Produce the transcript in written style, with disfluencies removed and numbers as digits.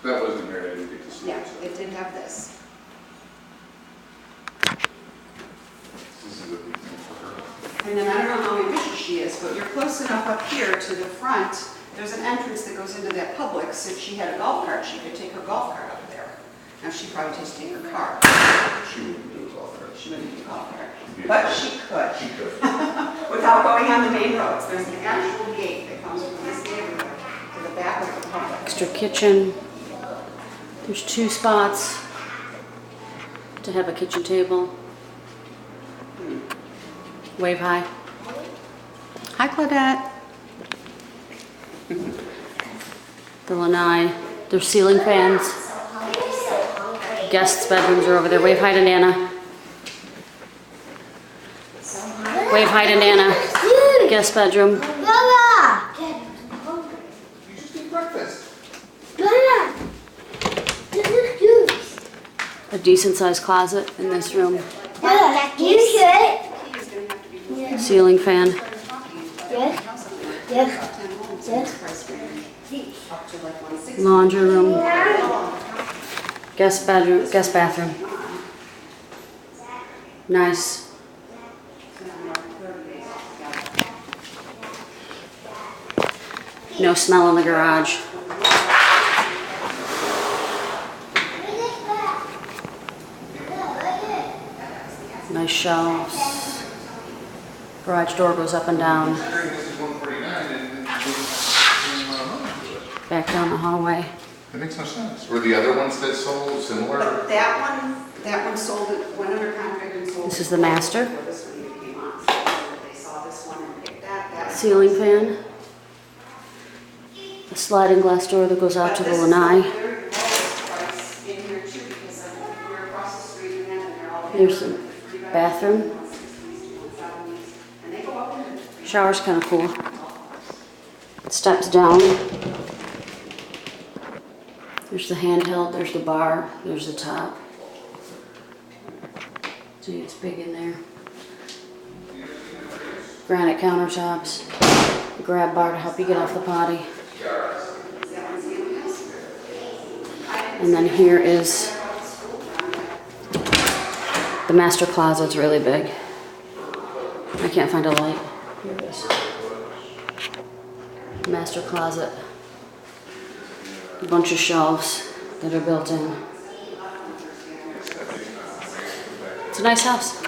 That was the area I didn't get to see. Yeah, it did have this. This is a big thing for her. And then I don't know how ambitious she is, but you're close enough up here to the front. There's an entrance that goes into that Publix. If she had a golf cart, she could take her golf cart up there. Now, she'd probably just take her car. She wouldn't do it all there. She wouldn't do a golf cart. But she could, She could. without going on the main roads. There's an actual gate that comes from this neighborhood to the back of the Publix. Extra kitchen. There's 2 spots to have a kitchen table. Wave hi. Hi, Claudette. The lanai. There's ceiling fans. Guests' bedrooms are over there. Wave hi to Nana. Wave hi to Nana. Guest bedroom. Mama! You just eat breakfast. Mama! This is juice. A decent sized closet in this room. Mama, you should. Ceiling fan. Yes. Yes. Laundry room. Guest bedroom. Guest bathroom. Nice. No smell in the garage. Nice shelves. Garage door goes up and down. This is 149 and Back down the hallway. that makes no sense. Were the other ones that sold similar? But that one sold it, went under contract and sold. This is the master. Before this one even came on. So they saw this one and picked that. Ceiling fan. A sliding glass door that goes out to the lanai. There's the bathroom. Shower's kind of cool. Steps down. There's the handheld, there's the bar, there's the top. See, it's big in there. Granite countertops. A grab bar to help you get off the potty. And then here is the master closet. It's really big. I can't find a light. Here it is. Master closet. A bunch of shelves that are built in. It's a nice house.